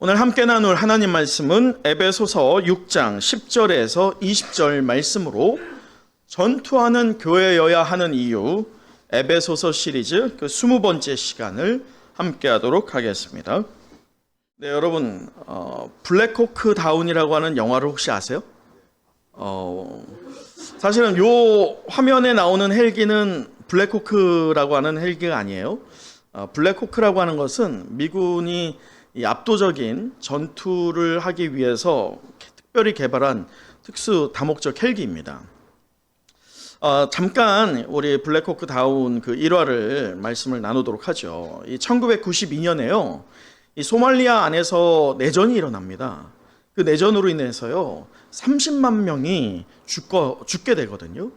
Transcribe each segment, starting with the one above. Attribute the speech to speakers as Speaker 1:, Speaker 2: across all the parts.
Speaker 1: 오늘 함께 나눌 하나님 말씀은 에베소서 6장 10절에서 20절 말씀으로 전투하는 교회여야 하는 이유 에베소서 시리즈 그 20번째 시간을 함께 하도록 하겠습니다. 네, 여러분 블랙호크 다운이라고 하는 영화를 혹시 아세요? 사실은 요 화면에 나오는 헬기는 블랙호크라고 하는 헬기가 아니에요. 블랙호크라고 하는 것은 미군이 이 압도적인 전투를 하기 위해서 특별히 개발한 특수 다목적 헬기입니다. 잠깐 우리 블랙호크 다운 그 일화를 말씀을 나누도록 하죠. 이 1992년에요. 이 소말리아 안에서 내전이 일어납니다. 그 내전으로 인해서요 30만 명이 죽게 되거든요.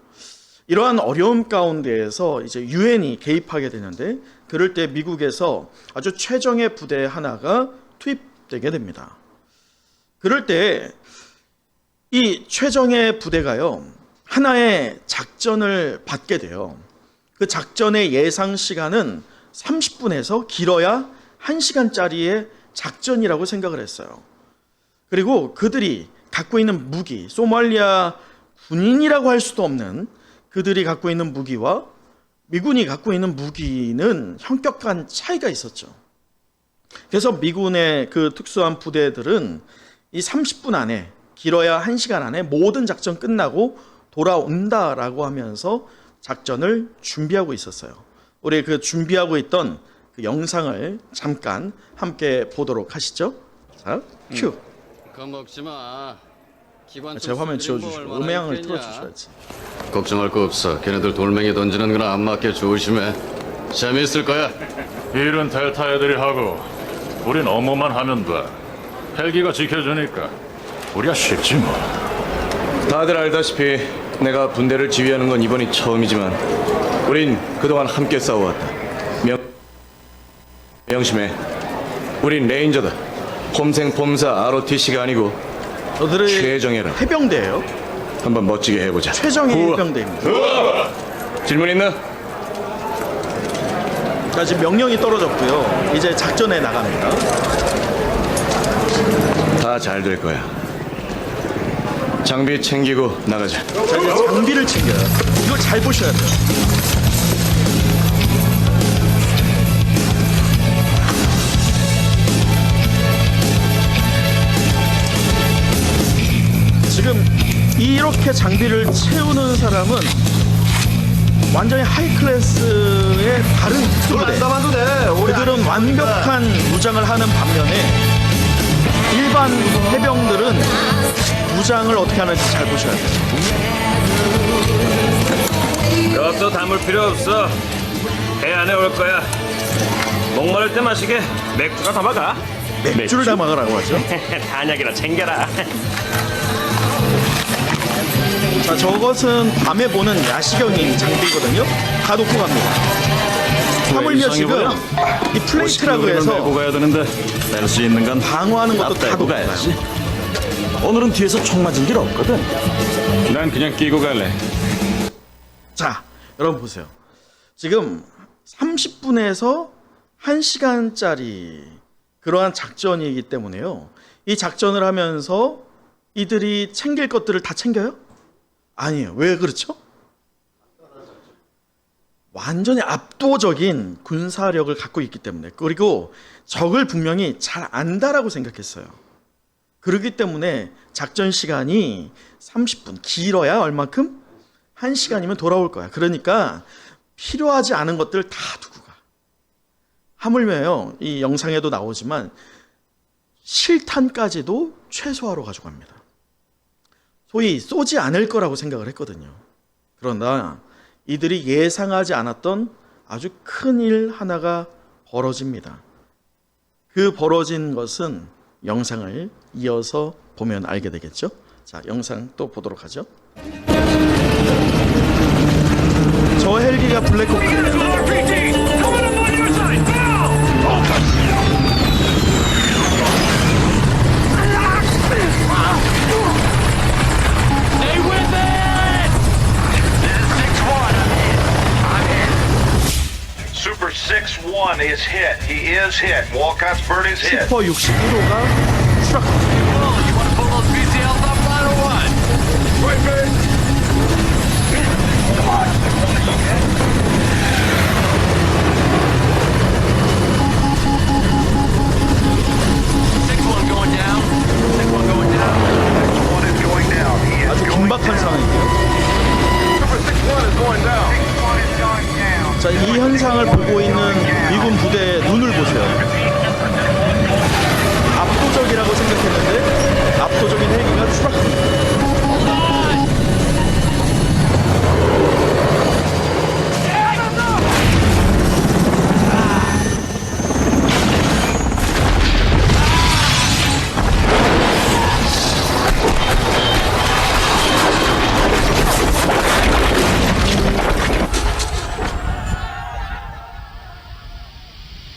Speaker 1: 이러한 어려움 가운데에서 이제 유엔이 개입하게 되는데 그럴 때 미국에서 아주 최정예 부대 하나가 투입되게 됩니다. 그럴 때 이 최정예 부대가요 하나의 작전을 받게 돼요. 그 작전의 예상 시간은 30분에서 길어야 1시간짜리의 작전이라고 생각을 했어요. 그리고 그들이 갖고 있는 무기, 소말리아 군인이라고 할 수도 없는 그들이 갖고 있는 무기와 미군이 갖고 있는 무기는 현격한 차이가 있었죠. 그래서 미군의 그 특수한 부대들은 이 30분 안에, 길어야 1시간 안에 모든 작전 끝나고 돌아온다라고 하면서 작전을 준비하고 있었어요. 우리 그 준비하고 있던 그 영상을 잠깐 함께 보도록 하시죠. 자, 큐.
Speaker 2: 겁먹지 마.
Speaker 1: 제 화면 지워주시고 음향을 틀어주셔야지.
Speaker 2: 걱정할 거 없어. 걔네들 돌멩이 던지는 건 안 맞게 조심해. 재미있을 거야.
Speaker 3: 일은 델타 애들이 하고 우린 업무만 하면 돼. 헬기가 지켜주니까 우리야 쉽지 뭐.
Speaker 4: 다들 알다시피 내가 분대를 지휘하는 건 이번이 처음이지만 우린 그동안 함께 싸워왔다. 명심해. 우린 레인저다. 폼생폼사 ROTC가 아니고
Speaker 1: 저들의
Speaker 4: 최정예라.
Speaker 1: 해병대예요.
Speaker 4: 한번 멋지게 해보자.
Speaker 1: 최정예
Speaker 4: 우와.
Speaker 1: 해병대입니다.
Speaker 4: 질문 있나?
Speaker 1: 자, 지금 명령이 떨어졌고요. 이제 작전에 나갑니다.
Speaker 4: 다 잘 될 거야. 장비 챙기고 나가자.
Speaker 1: 자, 이제 장비를 챙겨요. 이걸 잘 보셔야 돼요. 지금 이렇게 장비를 채우는 사람은 완전히 하이 클래스의 다른 특수부대. 그들은 완벽한 무장을 하는 반면에 일반 해병들은 무장을 어떻게 하는지 잘 보셔야 돼요.
Speaker 5: 엽도 담을 필요 없어. 배 안에 올 거야. 목마를 때 마시게 맥주가 담아가.
Speaker 1: 맥주를 담아가라고 하죠.
Speaker 5: 한약이나 챙겨라.
Speaker 1: 자, 저것은 밤에 보는 야시경인 장비거든요. 다 놓고 갑니다. 하물며 지금 이 플레이트라고
Speaker 3: 메고
Speaker 1: 해서
Speaker 3: 가야 되는데 낼 수 있는 건
Speaker 1: 방어하는 것도 다 놓고 가요.
Speaker 3: 오늘은 뒤에서 총 맞은 길 없거든. 난 그냥 끼고 갈래.
Speaker 1: 자, 여러분 보세요. 지금 30분에서 1시간짜리 그러한 작전이기 때문에요. 이 작전을 하면서 이들이 챙길 것들을 다 챙겨요? 아니에요. 왜 그렇죠? 완전히 압도적인 군사력을 갖고 있기 때문에, 그리고 적을 분명히 잘 안다라고 생각했어요. 그렇기 때문에 작전 시간이 30분, 길어야 얼마큼? 1시간이면 돌아올 거야. 그러니까 필요하지 않은 것들 다 두고 가. 하물며요, 이 영상에도 나오지만 실탄까지도 최소화로 가져갑니다. 소위 쏘지 않을 거라고 생각을 했거든요. 그러나 이들이 예상하지 않았던 아주 큰 일 하나가 벌어집니다. 그 벌어진 것은 영상을 이어서 보면 알게 되겠죠. 자, 영상 또 보도록 하죠. 저 헬기가 블랙호크예요.
Speaker 6: Super 6-1 is hit. He is hit. Walcott's bird is hit.
Speaker 1: 슈퍼 61호가 추락합니다.
Speaker 6: You want to pull those VCLs up line or what? Right, man.
Speaker 1: 아주 긴박한 상황인데요. 자, 이 현상을 보고 있는 미군 부대의 눈을 보세요. 압도적이라고 생각했는데 압도적인 헬기가 추락합니다.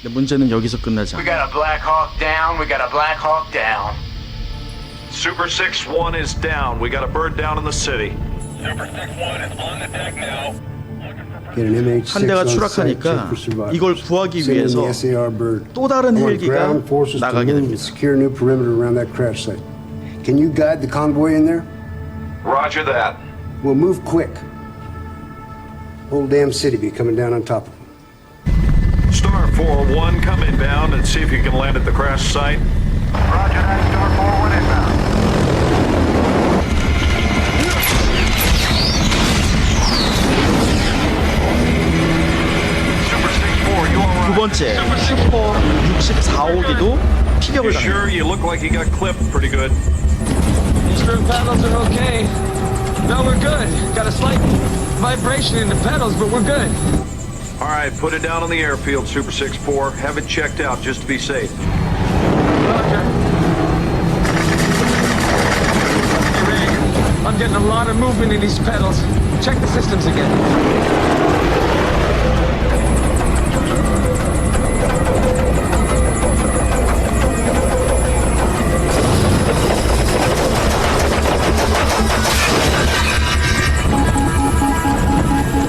Speaker 1: 근데 문제는 여기서 끝나지
Speaker 6: We
Speaker 1: 않아요.
Speaker 6: got a Black Hawk down. We got a Black Hawk down. Super 6-1 is down. We got a bird down in the city. Super 6-1 is on the deck now.
Speaker 1: 한 대가 추락하니까 이걸 구하기 위해서 또 다른 헬기가 나가게 됩니다.
Speaker 7: Secure new perimeter around that crash site. Can you guide the convoy in there?
Speaker 6: Roger that.
Speaker 7: We'll move quick. Whole damn city be coming down on top of them.
Speaker 6: Star 4-1, come inbound and see if you can land at the crash site. Roger that, Star 4-1 inbound. Super 6-4, you all
Speaker 1: 두
Speaker 6: right?
Speaker 1: 번째 슈퍼 64호기도 피격을
Speaker 6: You
Speaker 1: 당합니다.
Speaker 6: sure? You look like you got clipped pretty good.
Speaker 8: These screw pedals are okay. No, we're good. Got a slight vibration in the pedals, but we're good.
Speaker 6: All right, put it down on the airfield, Super 6-4. Have it checked out just to be safe.
Speaker 8: Roger. Hey, Ray, I'm getting a lot of movement in these pedals. Check the systems again.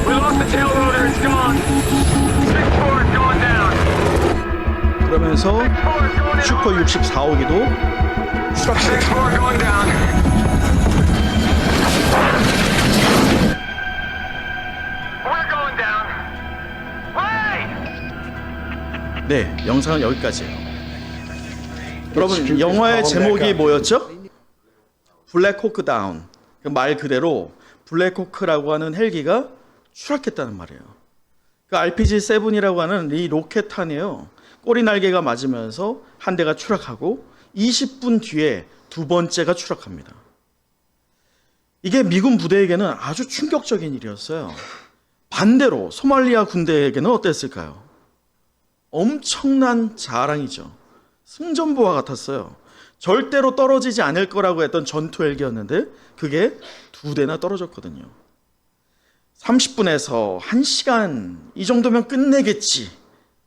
Speaker 8: We lost the tail rotor. It's gone. 6-4 is going down.
Speaker 1: 그러면서
Speaker 8: 6-4 is going down.
Speaker 1: 슈퍼 64호기도 추락합니다.
Speaker 8: 6-4 going down. We're going down. Ray!
Speaker 1: 네, 영상은 여기까지예요. 여러분, 영화의 제목이 뭐였죠? 블랙호크 다운. 그 말 그대로 블랙호크라고 하는 헬기가 추락했다는 말이에요. 그 RPG-7이라고 하는 이 로켓탄이에요. 꼬리 날개가 맞으면서 한 대가 추락하고 20분 뒤에 두 번째가 추락합니다. 이게 미군 부대에게는 아주 충격적인 일이었어요. 반대로 소말리아 군대에게는 어땠을까요? 엄청난 자랑이죠. 승전보와 같았어요. 절대로 떨어지지 않을 거라고 했던 전투 헬기였는데 그게 두 대나 떨어졌거든요. 30분에서 1시간 이 정도면 끝내겠지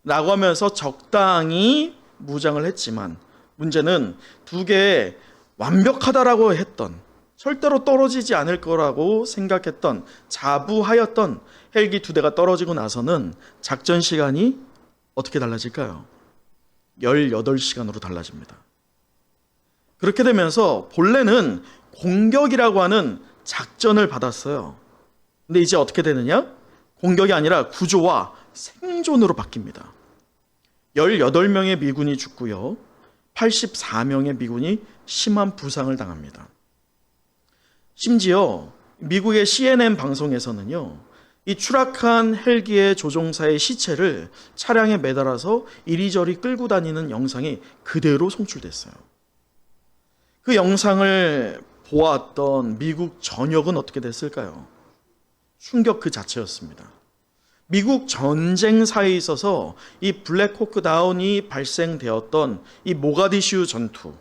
Speaker 1: 라고 하면서 적당히 무장을 했지만 문제는 두 개에 완벽하다라고 했던, 절대로 떨어지지 않을 거라고 생각했던, 자부하였던 헬기 두 대가 떨어지고 나서는 작전 시간이 어떻게 달라질까요? 18시간으로 달라집니다. 그렇게 되면서 본래는 공격이라고 하는 작전을 받았어요. 근데 이제 어떻게 되느냐? 공격이 아니라 구조와 생존으로 바뀝니다. 18명의 미군이 죽고요. 84명의 미군이 심한 부상을 당합니다. 심지어 미국의 CNN 방송에서는요, 이 추락한 헬기의 조종사의 시체를 차량에 매달아서 이리저리 끌고 다니는 영상이 그대로 송출됐어요. 그 영상을 보았던 미국 전역은 어떻게 됐을까요? 충격 그 자체였습니다. 미국 전쟁사에 있어서 이 블랙호크 다운이 발생되었던 이 모가디슈 전투,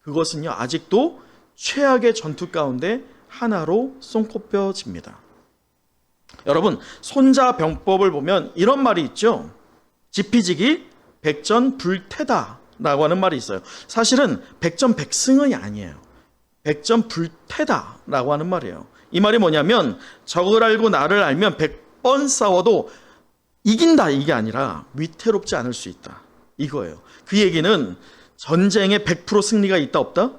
Speaker 1: 그것은요 아직도 최악의 전투 가운데 하나로 손꼽혀집니다. 여러분, 손자병법을 보면 이런 말이 있죠. 지피지기 백전불태다라고 하는 말이 있어요. 사실은 백전백승이 아니에요. 백전불태다라고 하는 말이에요. 이 말이 뭐냐면 적을 알고 나를 알면 100번 싸워도 이긴다 이게 아니라 위태롭지 않을 수 있다 이거예요. 그 얘기는 전쟁에 100% 승리가 있다 없다?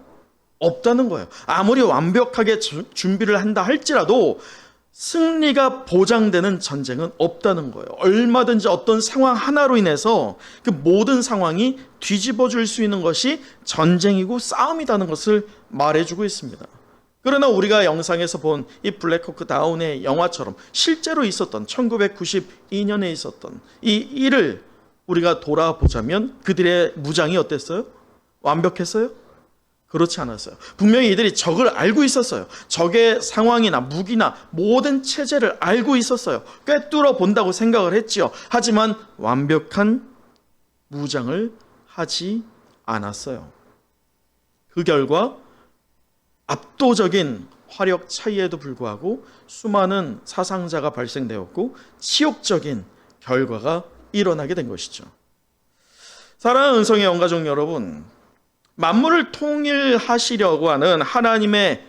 Speaker 1: 없다는 거예요. 아무리 완벽하게 준비를 한다 할지라도 승리가 보장되는 전쟁은 없다는 거예요. 얼마든지 어떤 상황 하나로 인해서 그 모든 상황이 뒤집어질 수 있는 것이 전쟁이고 싸움이라는 것을 말해주고 있습니다. 그러나 우리가 영상에서 본 이 블랙호크 다운의 영화처럼 실제로 있었던 1992년에 있었던 이 일을 우리가 돌아보자면 그들의 무장이 어땠어요? 완벽했어요? 그렇지 않았어요. 분명히 이들이 적을 알고 있었어요. 적의 상황이나 무기나 모든 체제를 알고 있었어요. 꿰뚫어 본다고 생각을 했지요. 하지만 완벽한 무장을 하지 않았어요. 그 결과 압도적인 화력 차이에도 불구하고 수많은 사상자가 발생되었고 치욕적인 결과가 일어나게 된 것이죠. 사랑하는 은성의 영가족 여러분, 만물을 통일하시려고 하는 하나님의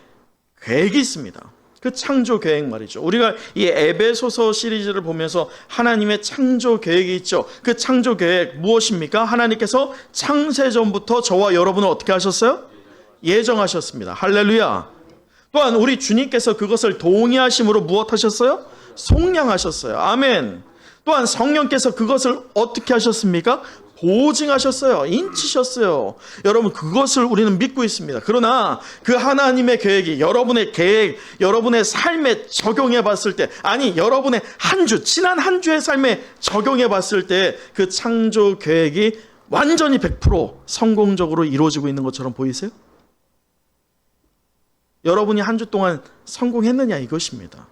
Speaker 1: 계획이 있습니다. 그 창조 계획 말이죠. 우리가 이 에베소서 시리즈를 보면서 하나님의 창조 계획이 있죠. 그 창조 계획 무엇입니까? 하나님께서 창세전부터 저와 여러분을 어떻게 하셨어요? 예정하셨습니다. 할렐루야. 또한 우리 주님께서 그것을 동의하심으로 무엇하셨어요? 속량하셨어요. 아멘. 또한 성령께서 그것을 어떻게 하셨습니까? 보증하셨어요. 인치셨어요. 여러분, 그것을 우리는 믿고 있습니다. 그러나 그 하나님의 계획이 여러분의 계획, 여러분의 삶에 적용해 봤을 때, 아니 여러분의 한 주, 지난 한 주의 삶에 적용해 봤을 때 그 창조 계획이 완전히 100% 성공적으로 이루어지고 있는 것처럼 보이세요? 여러분이 한 주 동안 성공했느냐 이것입니다.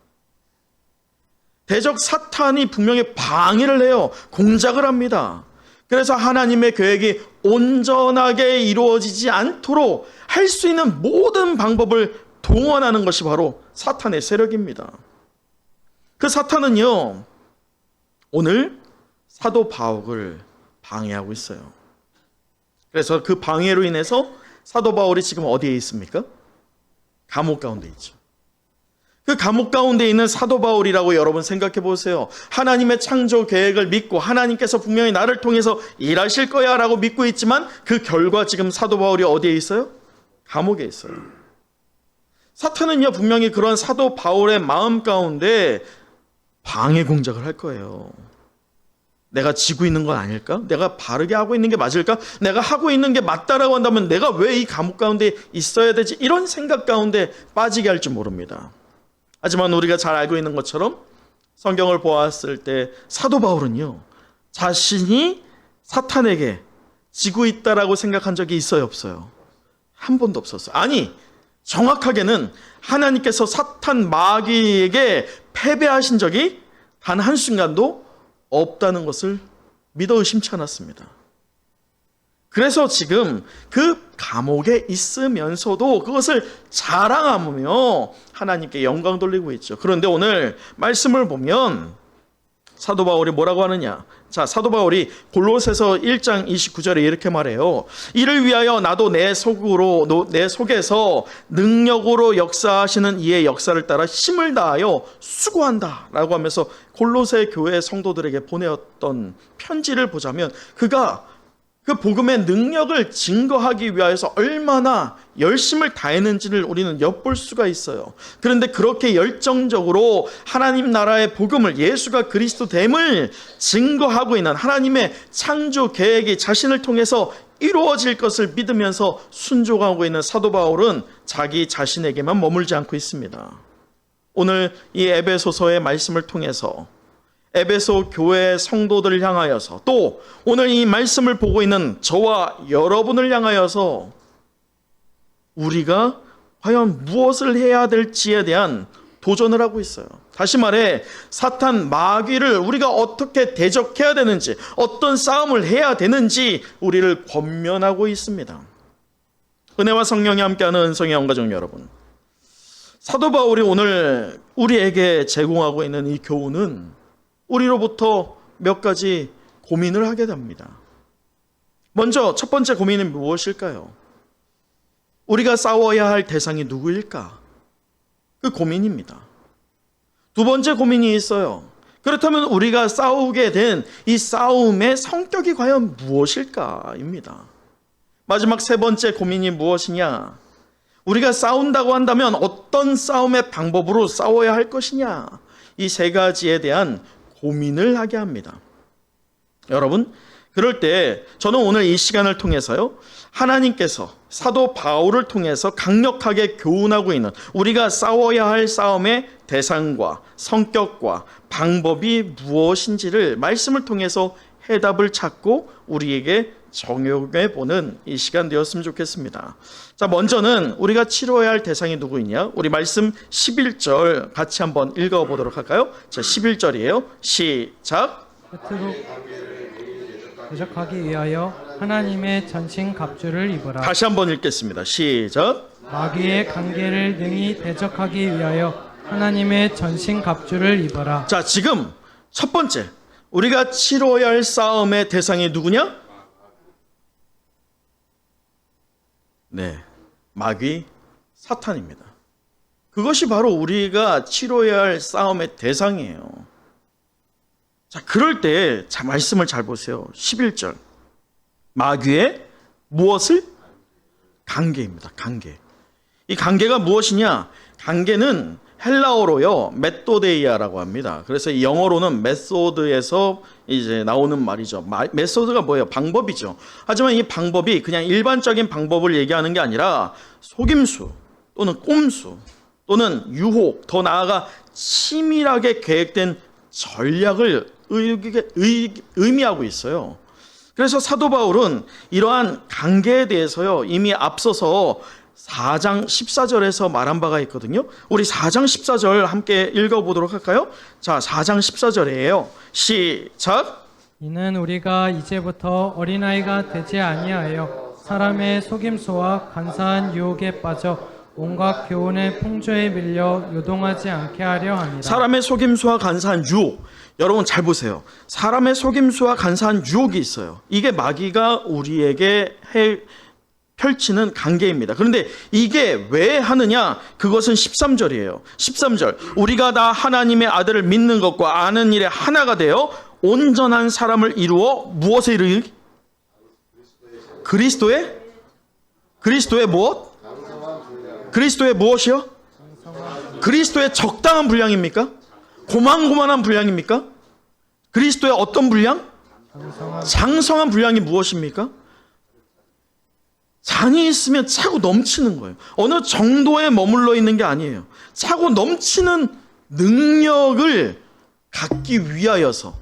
Speaker 1: 대적 사탄이 분명히 방해를 해요. 공작을 합니다. 그래서 하나님의 계획이 온전하게 이루어지지 않도록 할 수 있는 모든 방법을 동원하는 것이 바로 사탄의 세력입니다. 그 사탄은요, 오늘 사도 바울을 방해하고 있어요. 그래서 그 방해로 인해서 사도 바울이 지금 어디에 있습니까? 감옥 가운데 있죠. 그 감옥 가운데 있는 사도 바울이라고 여러분 생각해 보세요. 하나님의 창조 계획을 믿고 하나님께서 분명히 나를 통해서 일하실 거야 라고 믿고 있지만 그 결과 지금 사도 바울이 어디에 있어요? 감옥에 있어요. 사탄은요 분명히 그런 사도 바울의 마음 가운데 방해 공작을 할 거예요. 내가 지고 있는 건 아닐까? 내가 바르게 하고 있는 게 맞을까? 내가 하고 있는 게 맞다라고 한다면 내가 왜 이 감옥 가운데 있어야 되지? 이런 생각 가운데 빠지게 할 줄 모릅니다. 하지만 우리가 잘 알고 있는 것처럼 성경을 보았을 때 사도 바울은요 자신이 사탄에게 지고 있다라고 생각한 적이 있어요 없어요? 한 번도 없었어요. 아니 정확하게는 하나님께서 사탄 마귀에게 패배하신 적이 단 한순간도 없다는 것을 믿어 의심치 않았습니다. 그래서 지금 그 감옥에 있으면서도 그것을 자랑하며 하나님께 영광 돌리고 있죠. 그런데 오늘 말씀을 보면 사도 바울이 뭐라고 하느냐? 자, 사도 바울이 골로새서 1장 29절에 이렇게 말해요. 이를 위하여 나도 내 속에서 능력으로 역사하시는 이의 역사를 따라 힘을 다하여 수고한다 라고 하면서 골로새 교회 성도들에게 보내었던 편지를 보자면 그가 그 복음의 능력을 증거하기 위하여서 얼마나 열심을 다했는지를 우리는 엿볼 수가 있어요. 그런데 그렇게 열정적으로 하나님 나라의 복음을 예수가 그리스도 됨을 증거하고 있는 하나님의 창조 계획이 자신을 통해서 이루어질 것을 믿으면서 순종하고 있는 사도 바울은 자기 자신에게만 머물지 않고 있습니다. 오늘 이 에베소서의 말씀을 통해서 에베소 교회 성도들을 향하여서 또 오늘 이 말씀을 보고 있는 저와 여러분을 향하여서 우리가 과연 무엇을 해야 될지에 대한 도전을 하고 있어요. 다시 말해 사탄 마귀를 우리가 어떻게 대적해야 되는지 어떤 싸움을 해야 되는지 우리를 권면하고 있습니다. 은혜와 성령이 함께하는 은성의 영가족 여러분, 사도 바울이 오늘 우리에게 제공하고 있는 이 교훈은 우리로부터 몇 가지 고민을 하게 됩니다. 먼저 첫 번째 고민은 무엇일까요? 우리가 싸워야 할 대상이 누구일까? 그 고민입니다. 두 번째 고민이 있어요. 그렇다면 우리가 싸우게 된 이 싸움의 성격이 과연 무엇일까입니다. 마지막 세 번째 고민이 무엇이냐? 우리가 싸운다고 한다면 어떤 싸움의 방법으로 싸워야 할 것이냐? 이 세 가지에 대한 고민을 하게 합니다. 여러분, 그럴 때 저는 오늘 이 시간을 통해서요, 하나님께서 사도 바울을 통해서 강력하게 교훈하고 있는 우리가 싸워야 할 싸움의 대상과 성격과 방법이 무엇인지를 말씀을 통해서 해답을 찾고 우리에게 적용해 보는 이 시간 되었으면 좋겠습니다. 자, 먼저는 우리가 치료해야 할 대상이 누구이냐? 우리 말씀 11절 같이 한번 읽어 보도록 할까요? 자, 11절이에요. 시작.
Speaker 9: 끝으로 대적하기 위하여 하나님의 전신갑주를 입으라.
Speaker 1: 다시 한번 읽겠습니다. 시작.
Speaker 9: 마귀의 관계를 능히 대적하기 위하여 하나님의 전신갑주를 입어라.
Speaker 1: 자, 지금 첫 번째 우리가 치러야 할 싸움의 대상이 누구냐? 네, 마귀 사탄입니다. 그것이 바로 우리가 치러야 할 싸움의 대상이에요. 자, 그럴 때 자, 말씀을 잘 보세요. 11절. 마귀의 무엇을? 관계입니다. 관계. 이 관계가 무엇이냐? 관계는 헬라어로요, 메토데이아라고 합니다. 그래서 이 영어로는 메소드에서 이제 나오는 말이죠. 메소드가 뭐예요? 방법이죠. 하지만 이 방법이 그냥 일반적인 방법을 얘기하는 게 아니라 속임수 또는 꼼수 또는 유혹, 더 나아가 치밀하게 계획된 전략을 의미하고 있어요. 그래서 사도 바울은 이러한 관계에 대해서요, 이미 앞서서 4장 14절에서 말한 바가 있거든요. 우리 4장 14절 함께 읽어보도록 할까요? 자, 4장 14절이에요. 시작.
Speaker 9: 이는 우리가 이제부터 어린아이가 되지 아니하여 사람의 속임수와 간사한 유혹에 빠져 온갖 교훈의 풍조에 밀려 요동하지 않게 하려 합니다.
Speaker 1: 사람의 속임수와 간사한 유혹. 여러분 잘 보세요. 사람의 속임수와 간사한 유혹이 있어요. 이게 마귀가 우리에게 펼치는 관계입니다. 그런데 이게 왜 하느냐? 그것은 13절이에요. 13절. 우리가 다 하나님의 아들을 믿는 것과 아는 일에 하나가 되어 온전한 사람을 이루어 무엇에 이르기? 그리스도의 무엇? 그리스도의 무엇이요? 그리스도의 적당한 분량입니까? 고만고만한 분량입니까? 그리스도의 어떤 분량? 장성한 분량이 무엇입니까? 잔이 있으면 차고 넘치는 거예요. 어느 정도에 머물러 있는 게 아니에요. 차고 넘치는 능력을 갖기 위하여서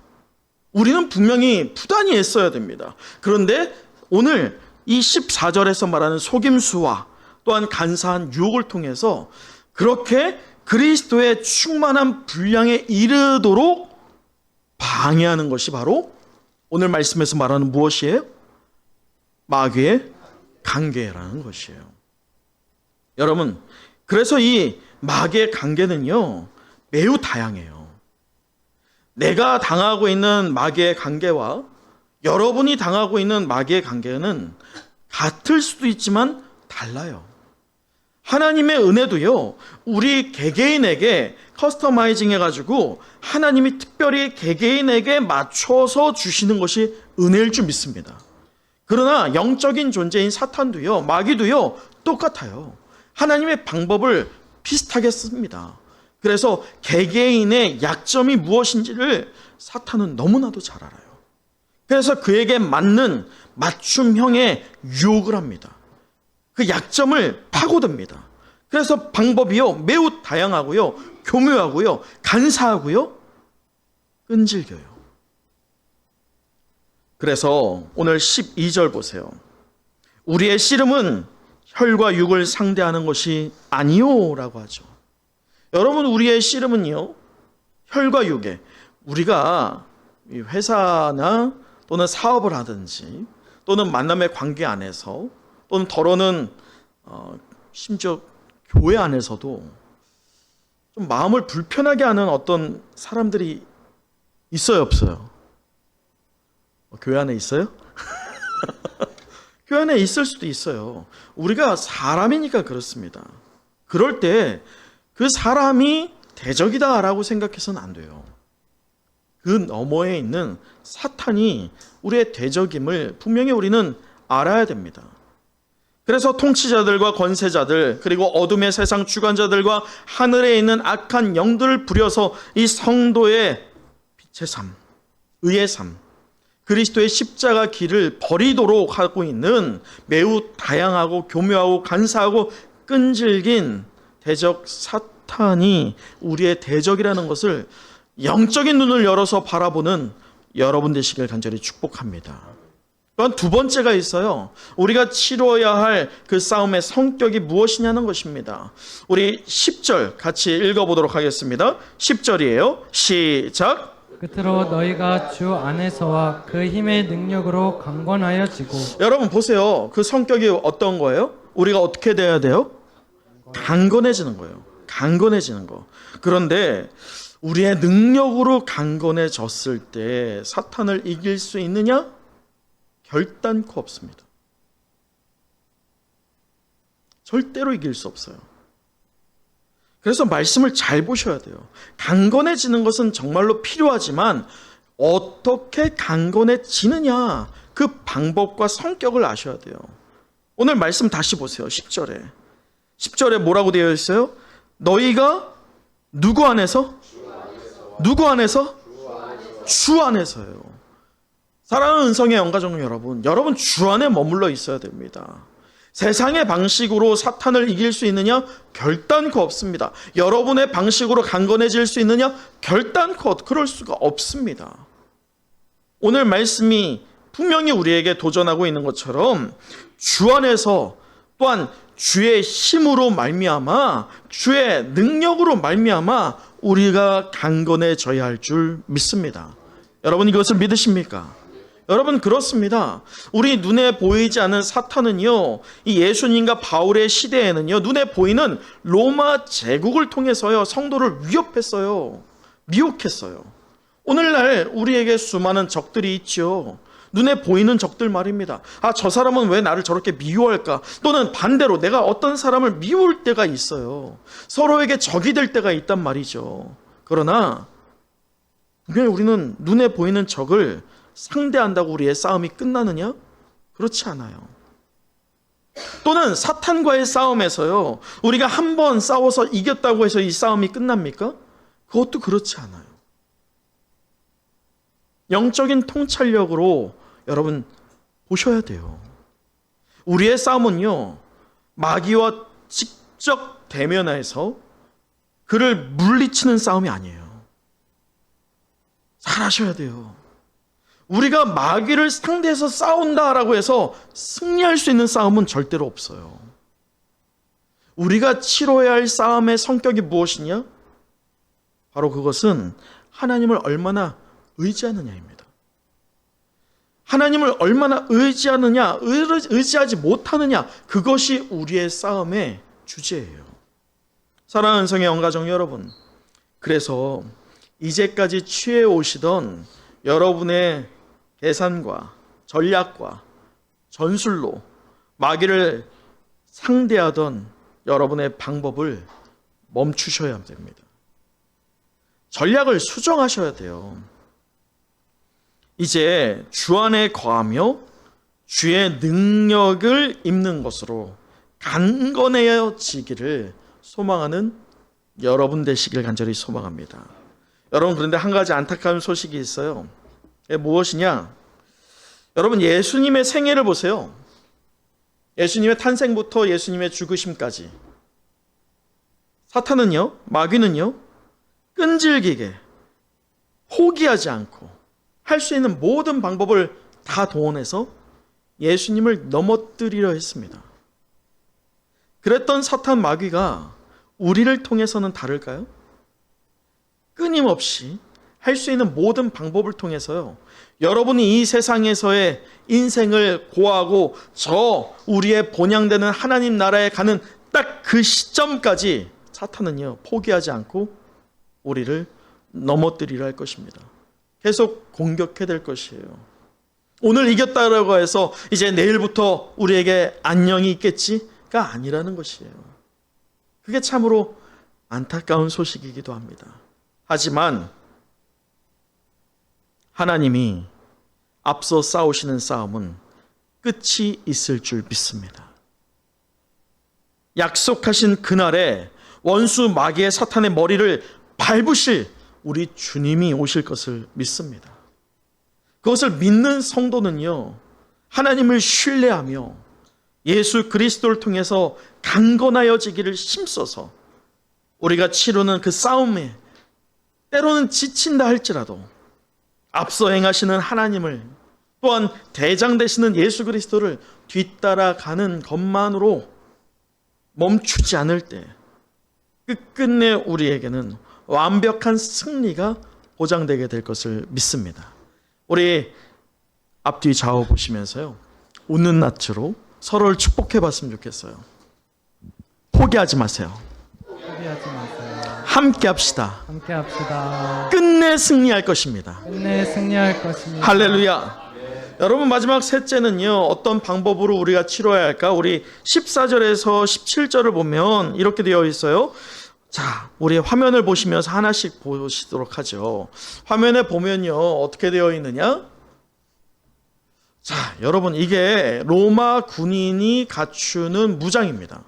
Speaker 1: 우리는 분명히 부단히 애써야 됩니다. 그런데 오늘 이 14절에서 말하는 속임수와 또한 간사한 유혹을 통해서 그렇게 그리스도의 충만한 분량에 이르도록 방해하는 것이 바로 오늘 말씀에서 말하는 무엇이에요? 마귀의 관계라는 것이에요. 여러분, 그래서 이 마귀의 관계는요, 매우 다양해요. 내가 당하고 있는 마귀의 관계와 여러분이 당하고 있는 마귀의 관계는 같을 수도 있지만 달라요. 하나님의 은혜도요, 우리 개개인에게 커스터마이징 해가지고 하나님이 특별히 개개인에게 맞춰서 주시는 것이 은혜일 줄 믿습니다. 그러나 영적인 존재인 사탄도요, 마귀도요, 똑같아요. 하나님의 방법을 비슷하게 씁니다. 그래서 개개인의 약점이 무엇인지를 사탄은 너무나도 잘 알아요. 그래서 그에게 맞는 맞춤형의 유혹을 합니다. 그 약점을 파고듭니다. 그래서 방법이요, 매우 다양하고요, 교묘하고요, 간사하고요, 끈질겨요. 그래서 오늘 12절 보세요. 우리의 씨름은 혈과 육을 상대하는 것이 아니요 라고 하죠. 여러분, 우리의 씨름은요, 혈과 육에, 우리가 회사나 또는 사업을 하든지 또는 만남의 관계 안에서 또는 더러는 심지어 교회 안에서도 좀 마음을 불편하게 하는 어떤 사람들이 있어요, 없어요? 교회 안에 있어요? 교회 안에 있을 수도 있어요. 우리가 사람이니까 그렇습니다. 그럴 때 그 사람이 대적이다라고 생각해서는 안 돼요. 그 너머에 있는 사탄이 우리의 대적임을 분명히 우리는 알아야 됩니다. 그래서 통치자들과 권세자들 그리고 어둠의 세상 주관자들과 하늘에 있는 악한 영들을 부려서 이 성도의 빛의 삶, 의의 삶, 그리스도의 십자가 길을 버리도록 하고 있는 매우 다양하고 교묘하고 간사하고 끈질긴 대적 사탄이 우리의 대적이라는 것을 영적인 눈을 열어서 바라보는 여러분 되시길 간절히 축복합니다. 또한 두 번째가 있어요. 우리가 치러야 할 그 싸움의 성격이 무엇이냐는 것입니다. 우리 10절 같이 읽어보도록 하겠습니다. 10절이에요. 시작.
Speaker 9: 끝으로 너희가 주 안에서와 그 힘의 능력으로 강건하여지고.
Speaker 1: 여러분 보세요. 그 성격이 어떤 거예요? 우리가 어떻게 돼야 돼요? 강건해지는 거예요. 강건해지는 거. 그런데 우리의 능력으로 강건해졌을 때 사탄을 이길 수 있느냐? 결단코 없습니다. 절대로 이길 수 없어요. 그래서 말씀을 잘 보셔야 돼요. 강건해지는 것은 정말로 필요하지만 어떻게 강건해지느냐 그 방법과 성격을 아셔야 돼요. 오늘 말씀 다시 보세요. 10절에. 10절에 뭐라고 되어 있어요? 너희가 누구 안에서? 누구 안에서? 주 안에서요. 사랑하는 은성의 영가족 여러분 주 안에 머물러 있어야 됩니다. 세상의 방식으로 사탄을 이길 수 있느냐? 결단코 없습니다. 여러분의 방식으로 강건해질 수 있느냐? 결단코 그럴 수가 없습니다. 오늘 말씀이 분명히 우리에게 도전하고 있는 것처럼 주 안에서 또한 주의 힘으로 말미암아 주의 능력으로 말미암아 우리가 강건해져야 할 줄 믿습니다. 여러분 이것을 믿으십니까? 여러분 그렇습니다. 우리 눈에 보이지 않는 사탄은요, 이 예수님과 바울의 시대에는요, 눈에 보이는 로마 제국을 통해서요 성도를 위협했어요. 미혹했어요. 오늘날 우리에게 수많은 적들이 있죠. 눈에 보이는 적들 말입니다. 아, 저 사람은 왜 나를 저렇게 미워할까? 또는 반대로 내가 어떤 사람을 미울 때가 있어요. 서로에게 적이 될 때가 있단 말이죠. 그러나 분명히 우리는 눈에 보이는 적을 상대한다고 우리의 싸움이 끝나느냐? 그렇지 않아요. 또는 사탄과의 싸움에서요, 우리가 한 번 싸워서 이겼다고 해서 이 싸움이 끝납니까? 그것도 그렇지 않아요. 영적인 통찰력으로 여러분 보셔야 돼요. 우리의 싸움은요, 마귀와 직접 대면해서 그를 물리치는 싸움이 아니에요. 잘 아셔야 돼요. 우리가 마귀를 상대해서 싸운다라고 해서 승리할 수 있는 싸움은 절대로 없어요. 우리가 치러야 할 싸움의 성격이 무엇이냐? 바로 그것은 하나님을 얼마나 의지하느냐입니다. 하나님을 얼마나 의지하느냐, 의지하지 못하느냐, 그것이 우리의 싸움의 주제예요. 사랑하는 성의 영가족 여러분, 그래서 이제까지 취해 오시던 여러분의 계산과 전략과 전술로 마귀를 상대하던 여러분의 방법을 멈추셔야 됩니다. 전략을 수정하셔야 돼요. 이제 주 안에 거하며 주의 능력을 입는 것으로 강건해지기를 소망하는 여러분 되시길 간절히 소망합니다. 여러분, 그런데 한 가지 안타까운 소식이 있어요. 무엇이냐? 여러분, 예수님의 생애를 보세요. 예수님의 탄생부터 예수님의 죽으심까지 사탄은요, 마귀는요, 끈질기게 포기하지 않고 할 수 있는 모든 방법을 다 동원해서 예수님을 넘어뜨리려 했습니다. 그랬던 사탄 마귀가 우리를 통해서는 다를까요? 끊임없이 할 수 있는 모든 방법을 통해서요, 여러분이 이 세상에서의 인생을 고하고 저 우리의 본향되는 하나님 나라에 가는 딱 그 시점까지 사탄은요, 포기하지 않고 우리를 넘어뜨리려 할 것입니다. 계속 공격해 될 것이에요. 오늘 이겼다라고 해서 이제 내일부터 우리에게 안녕이 있겠지가 아니라는 것이에요. 그게 참으로 안타까운 소식이기도 합니다. 하지만 하나님이 앞서 싸우시는 싸움은 끝이 있을 줄 믿습니다. 약속하신 그날에 원수 마귀의 사탄의 머리를 밟으실 우리 주님이 오실 것을 믿습니다. 그것을 믿는 성도는요, 하나님을 신뢰하며 예수 그리스도를 통해서 강건하여지기를 힘써서 우리가 치르는 그 싸움에 때로는 지친다 할지라도 앞서 행하시는 하나님을, 또한 대장 되시는 예수 그리스도를 뒤따라가는 것만으로 멈추지 않을 때 끝끝내 우리에게는 완벽한 승리가 보장되게 될 것을 믿습니다. 우리 앞뒤 좌우 보시면서요, 웃는 낯으로 서로를 축복해 봤으면 좋겠어요. 포기하지 마세요.
Speaker 9: 포기하지 마세요.
Speaker 1: 함께 합시다.
Speaker 9: 함께 합시다.
Speaker 1: 끝내 승리할 것입니다.
Speaker 9: 끝내 승리할 것입니다.
Speaker 1: 할렐루야. 여러분, 마지막 셋째는요, 어떤 방법으로 우리가 치러야 할까? 우리 14절에서 17절을 보면 이렇게 되어 있어요. 자, 우리 화면을 보시면서 하나씩 보시도록 하죠. 화면에 보면요, 어떻게 되어 있느냐? 자, 여러분, 이게 로마 군인이 갖추는 무장입니다.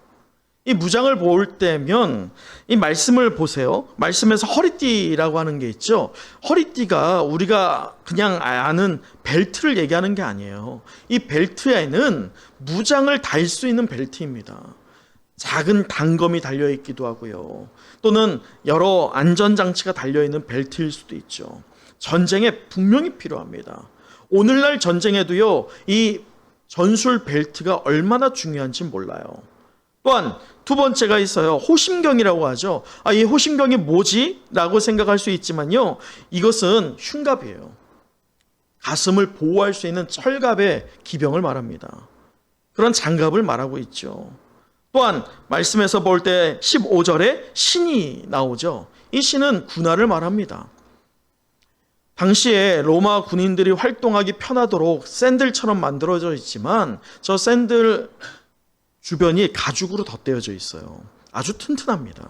Speaker 1: 이 무장을 볼 때면 이 말씀을 보세요. 말씀에서 허리띠라고 하는 게 있죠. 허리띠가 우리가 그냥 아는 벨트를 얘기하는 게 아니에요. 이 벨트에는 무장을 달 수 있는 벨트입니다. 작은 단검이 달려있기도 하고요. 또는 여러 안전장치가 달려있는 벨트일 수도 있죠. 전쟁에 분명히 필요합니다. 오늘날 전쟁에도요, 이 전술 벨트가 얼마나 중요한지 몰라요. 또한 두 번째가 있어요. 호심경이라고 하죠. 이 호심경이 뭐지? 라고 생각할 수 있지만요, 이것은 흉갑이에요. 가슴을 보호할 수 있는 철갑의 기병을 말합니다. 그런 장갑을 말하고 있죠. 또한 말씀에서 볼 때 15절에 신이 나오죠. 이 신은 군화를 말합니다. 당시에 로마 군인들이 활동하기 편하도록 샌들처럼 만들어져 있지만 저 샌들 주변이 가죽으로 덧대어져 있어요. 아주 튼튼합니다.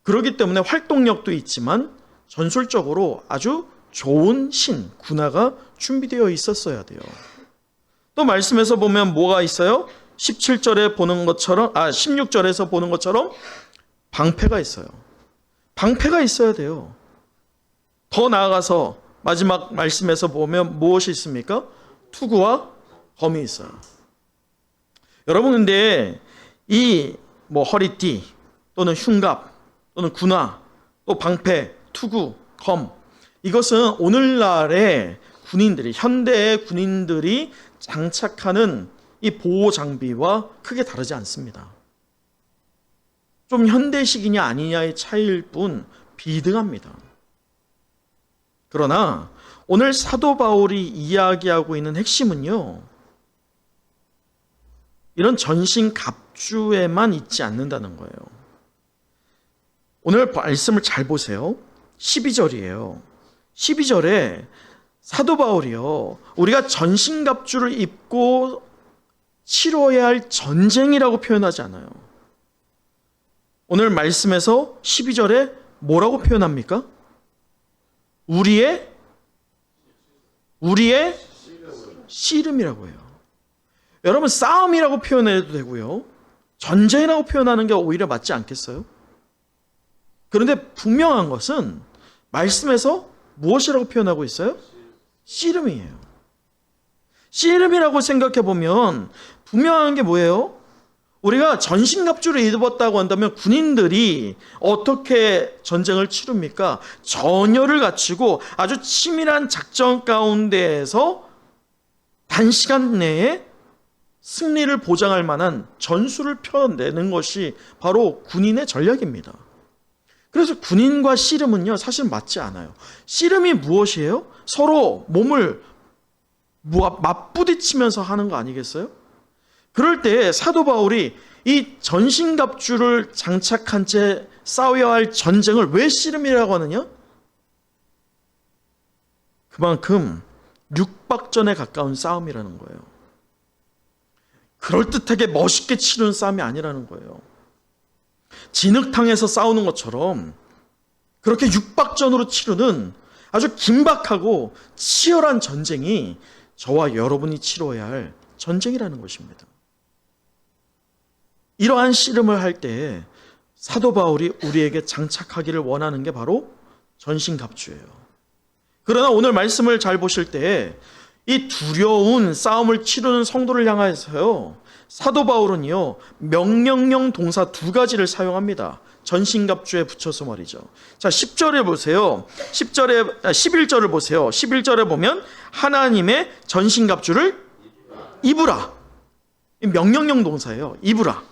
Speaker 1: 그렇기 때문에 활동력도 있지만 전술적으로 아주 좋은 신, 군화가 준비되어 있었어야 돼요. 또 말씀에서 보면 뭐가 있어요? 17절에 보는 것처럼, 16절에서 보는 것처럼 방패가 있어요. 방패가 있어야 돼요. 더 나아가서 마지막 말씀에서 보면 무엇이 있습니까? 투구와 검이 있어요. 여러분, 근데 이 허리띠 또는 흉갑 또는 군화 또 방패, 투구, 검, 이것은 오늘날의 군인들이, 현대의 군인들이 장착하는 이 보호 장비와 크게 다르지 않습니다. 좀 현대식이냐 아니냐의 차이일 뿐 비등합니다. 그러나 오늘 사도 바울이 이야기하고 있는 핵심은요, 이런 전신 갑주에만 있지 않는다는 거예요. 오늘 말씀을 잘 보세요. 12절이에요. 12절에 사도 바울이요, 우리가 전신 갑주를 입고 치러야 할 전쟁이라고 표현하지 않아요. 오늘 말씀에서 12절에 뭐라고 표현합니까? 우리의 씨름이라고 해요. 여러분, 싸움이라고 표현해도 되고요, 전쟁이라고 표현하는 게 오히려 맞지 않겠어요? 그런데 분명한 것은 말씀에서 무엇이라고 표현하고 있어요? 씨름이에요. 씨름이라고 생각해 보면 분명한 게 뭐예요? 우리가 전신갑주를 입었다고 한다면 군인들이 어떻게 전쟁을 치릅니까? 전열을 갖추고 아주 치밀한 작전 가운데에서 단시간 내에 승리를 보장할 만한 전술을 펴내는 것이 바로 군인의 전략입니다. 그래서 군인과 씨름은요, 사실 맞지 않아요. 씨름이 무엇이에요? 서로 몸을 맞부딪히면서 하는 거 아니겠어요? 그럴 때 사도 바울이 이 전신갑주를 장착한 채 싸워야 할 전쟁을 왜 씨름이라고 하느냐? 그만큼 육박전에 가까운 싸움이라는 거예요. 그럴듯하게 멋있게 치르는 싸움이 아니라는 거예요. 진흙탕에서 싸우는 것처럼 그렇게 육박전으로 치르는 아주 긴박하고 치열한 전쟁이 저와 여러분이 치러야 할 전쟁이라는 것입니다. 이러한 씨름을 할 때 사도 바울이 우리에게 장착하기를 원하는 게 바로 전신갑주예요. 그러나 오늘 말씀을 잘 보실 때 이 두려운 싸움을 치르는 성도를 향해서요, 사도 바울은요, 명령형 동사 2가지를 사용합니다. 전신갑주에 붙여서 말이죠. 자, 10절에 보세요. 11절을 보세요. 11절에 보면 하나님의 전신갑주를 입으라. 명령형 동사예요. 입으라.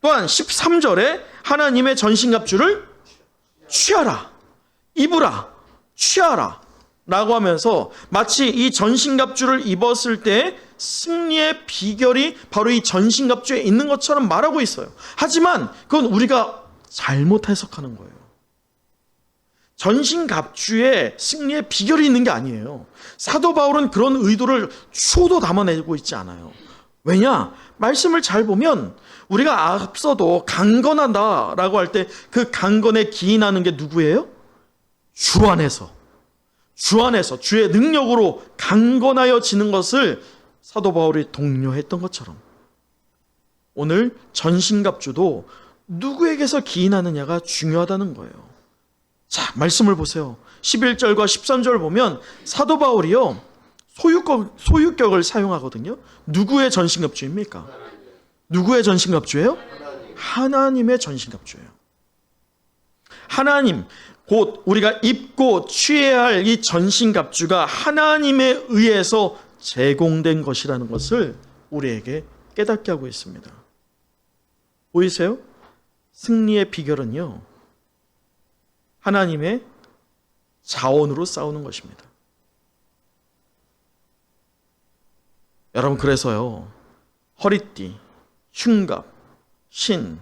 Speaker 1: 또한 13절에 하나님의 전신갑주를 취하라. 입으라. 취하라. 라고 하면서 마치 이 전신갑주를 입었을 때 승리의 비결이 바로 이 전신갑주에 있는 것처럼 말하고 있어요. 하지만 그건 우리가 잘못 해석하는 거예요. 전신갑주에 승리의 비결이 있는 게 아니에요. 사도 바울은 그런 의도를 초도 담아내고 있지 않아요. 왜냐? 말씀을 잘 보면 우리가 앞서도 강건하다라고 할 때 그 강건에 기인하는 게 누구예요? 주 안에서. 주 안에서 주의 능력으로 강건하여지는 것을 사도 바울이 독려했던 것처럼 오늘 전신갑주도 누구에게서 기인하느냐가 중요하다는 거예요. 자, 말씀을 보세요. 11절과 13절 보면 사도 바울이요, 소유격을 사용하거든요. 누구의 전신갑주입니까? 누구의 전신갑주예요? 하나님의 전신갑주예요. 하나님, 곧 우리가 입고 취해야 할 이 전신갑주가 하나님에 의해서 제공된 것이라는 것을 우리에게 깨닫게 하고 있습니다. 보이세요? 승리의 비결은요, 하나님의 자원으로 싸우는 것입니다. 여러분, 그래서요, 허리띠, 흉갑, 신,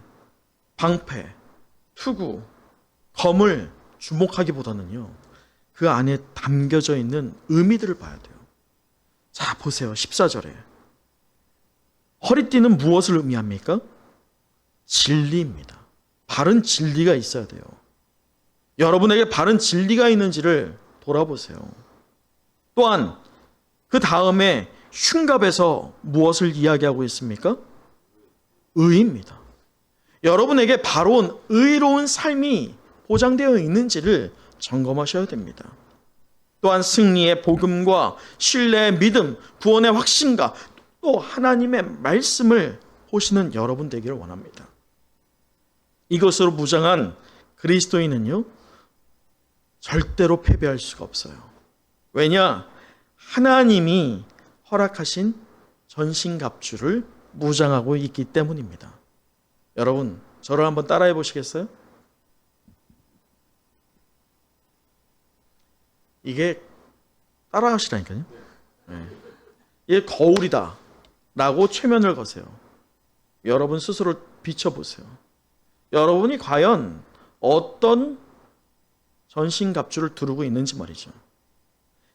Speaker 1: 방패, 투구, 검을 주목하기보다는요, 그 안에 담겨져 있는 의미들을 봐야 돼요. 자, 보세요. 14절에 허리띠는 무엇을 의미합니까? 진리입니다. 바른 진리가 있어야 돼요. 여러분에게 바른 진리가 있는지를 돌아보세요. 또한 그 다음에 흉갑에서 무엇을 이야기하고 있습니까? 의입니다. 여러분에게 바로 의로운 삶이 보장되어 있는지를 점검하셔야 됩니다. 또한 승리의 복음과 신뢰의 믿음, 구원의 확신과 또 하나님의 말씀을 보시는 여러분 되기를 원합니다. 이것으로 무장한 그리스도인은요, 절대로 패배할 수가 없어요. 왜냐? 하나님이 허락하신 전신갑주를 무장하고 있기 때문입니다. 여러분, 저를 한번 따라해 보시겠어요? 이게 따라하시라니까요. 네. 이게 거울이다 라고 최면을 거세요. 여러분 스스로 비춰보세요. 여러분이 과연 어떤 전신갑주를 두르고 있는지 말이죠.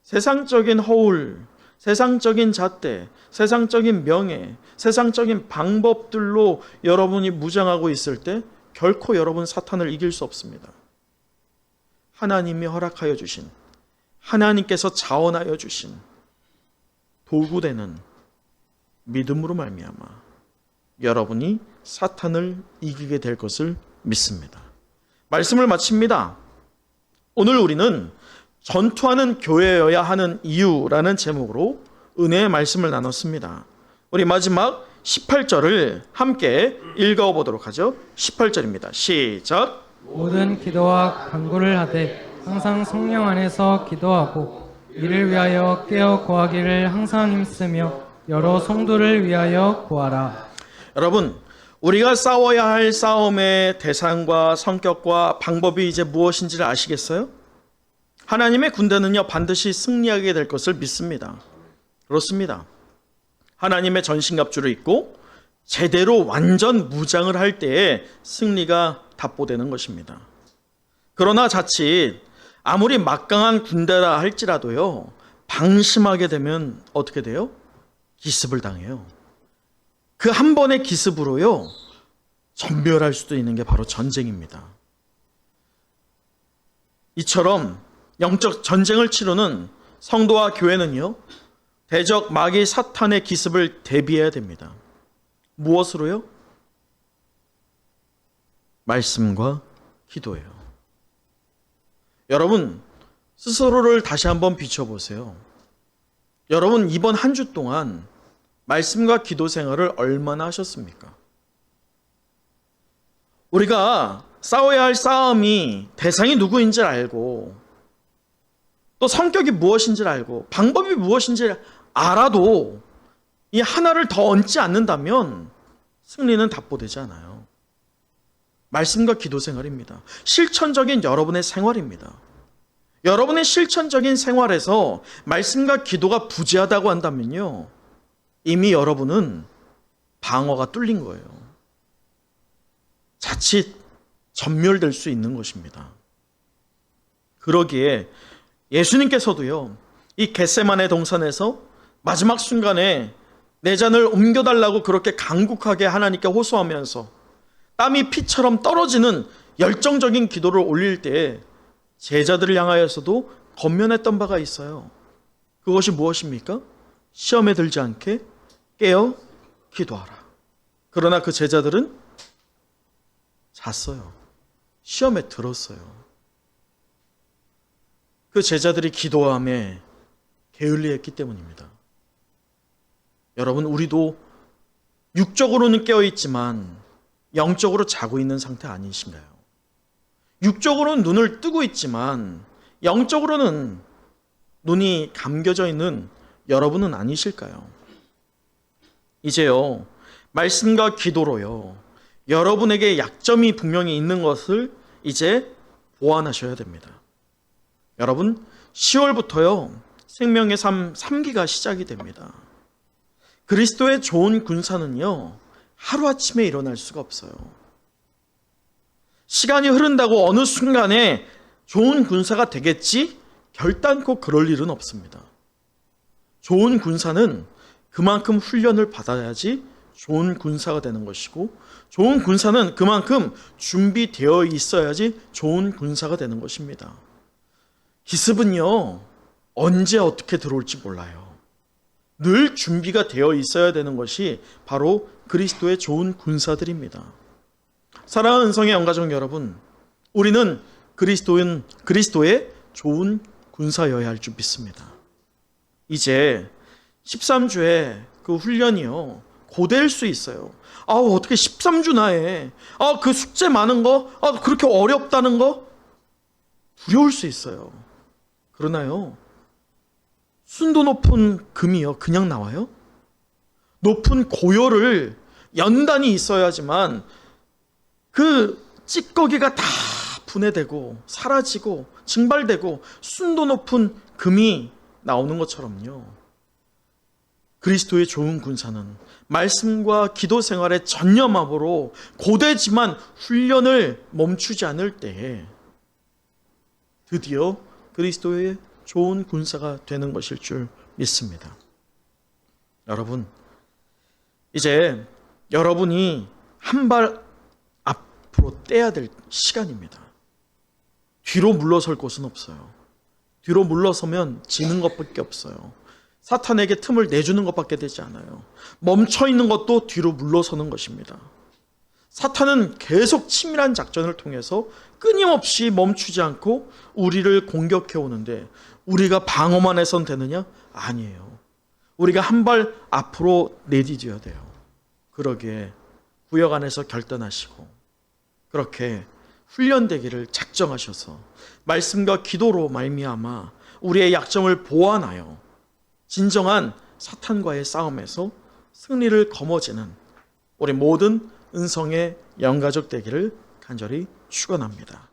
Speaker 1: 세상적인 허울, 세상적인 잣대, 세상적인 명예, 세상적인 방법들로 여러분이 무장하고 있을 때 결코 여러분 사탄을 이길 수 없습니다. 하나님이 허락하여 주신, 하나님께서 자원하여 주신 도구되는 믿음으로 말미암아 여러분이 사탄을 이기게 될 것을 믿습니다. 말씀을 마칩니다. 오늘 우리는 전투하는 교회여야 하는 이유라는 제목으로 은혜의 말씀을 나눴습니다. 우리 마지막 18절을 함께 읽어보도록 하죠. 18절입니다. 시작.
Speaker 9: 모든 기도와 간구를 하되 항상 성령 안에서 기도하고 이를 위하여 깨어 구하기를 항상 힘쓰며 여러 성도를 위하여 구하라.
Speaker 1: 여러분, 우리가 싸워야 할 싸움의 대상과 성격과 방법이 이제 무엇인지를 아시겠어요? 하나님의 군대는요, 반드시 승리하게 될 것을 믿습니다. 그렇습니다. 하나님의 전신갑주를 입고 제대로 완전 무장을 할 때에 승리가 답보되는 것입니다. 그러나 자칫 아무리 막강한 군대라 할지라도요, 방심하게 되면 어떻게 돼요? 기습을 당해요. 그 한 번의 기습으로요, 전멸할 수도 있는 게 바로 전쟁입니다. 이처럼 영적 전쟁을 치르는 성도와 교회는요, 대적 마귀 사탄의 기습을 대비해야 됩니다. 무엇으로요? 말씀과 기도예요. 여러분, 스스로를 다시 한번 비춰보세요. 여러분, 이번 한 주 동안 말씀과 기도 생활을 얼마나 하셨습니까? 우리가 싸워야 할 싸움이 대상이 누구인지 알고, 또 성격이 무엇인지 알고, 방법이 무엇인지 알아도 이 하나를 더 얹지 않는다면 승리는 답보되지 않아요. 말씀과 기도 생활입니다. 실천적인 여러분의 생활입니다. 여러분의 실천적인 생활에서 말씀과 기도가 부재하다고 한다면요, 이미 여러분은 방어가 뚫린 거예요. 자칫 전멸될 수 있는 것입니다. 그러기에 예수님께서도요, 이 겟세마네 동산에서 마지막 순간에 내 잔을 옮겨달라고 그렇게 간곡하게 하나님께 호소하면서 땀이 피처럼 떨어지는 열정적인 기도를 올릴 때에 제자들을 향하여서도 권면했던 바가 있어요. 그것이 무엇입니까? 시험에 들지 않게 깨어 기도하라. 그러나 그 제자들은 잤어요. 시험에 들었어요. 그 제자들이 기도함에 게을리했기 때문입니다. 여러분, 우리도 육적으로는 깨어있지만 영적으로 자고 있는 상태 아니신가요? 육적으로는 눈을 뜨고 있지만 영적으로는 눈이 감겨져 있는 여러분은 아니실까요? 이제요, 말씀과 기도로요, 여러분에게 약점이 분명히 있는 것을 이제 보완하셔야 됩니다. 여러분, 10월부터요, 생명의 삶 3기가 시작이 됩니다. 그리스도의 좋은 군사는요, 하루아침에 일어날 수가 없어요. 시간이 흐른다고 어느 순간에 좋은 군사가 되겠지? 결단코 그럴 일은 없습니다. 좋은 군사는 그만큼 훈련을 받아야지 좋은 군사가 되는 것이고, 좋은 군사는 그만큼 준비되어 있어야지 좋은 군사가 되는 것입니다. 기습은요, 언제 어떻게 들어올지 몰라요. 늘 준비가 되어 있어야 되는 것이 바로 그리스도의 좋은 군사들입니다. 사랑하는 은성의 영가족 여러분, 우리는 그리스도의 좋은 군사여야 할 줄 믿습니다. 이제 13주의 그 훈련이요, 고될 수 있어요. 어떻게 13주나 해? 그 숙제 많은 거? 그렇게 어렵다는 거? 두려울 수 있어요. 그러나요, 순도 높은 금이요, 그냥 나와요? 높은 고열을 연단이 있어야지만 그 찌꺼기가 다 분해되고 사라지고 증발되고 순도 높은 금이 나오는 것처럼요, 그리스도의 좋은 군사는 말씀과 기도 생활에 전념함으로 고되지만 훈련을 멈추지 않을 때에 드디어 그리스도의 좋은 군사가 되는 것일 줄 믿습니다. 여러분, 이제 여러분이 한 발 앞으로 떼야 될 시간입니다. 뒤로 물러설 곳은 없어요. 뒤로 물러서면 지는 것밖에 없어요. 사탄에게 틈을 내주는 것밖에 되지 않아요. 멈춰있는 것도 뒤로 물러서는 것입니다. 사탄은 계속 치밀한 작전을 통해서 끊임없이 멈추지 않고 우리를 공격해 오는데 우리가 방어만 해선 되느냐? 아니에요. 우리가 한 발 앞으로 내디뎌야 돼요. 그러기에 구역 안에서 결단하시고 그렇게 훈련되기를 작정하셔서 말씀과 기도로 말미암아 우리의 약점을 보완하여 진정한 사탄과의 싸움에서 승리를 거머쥐는 우리 모든 은성의 영가족 되기를 간절히 축원합니다.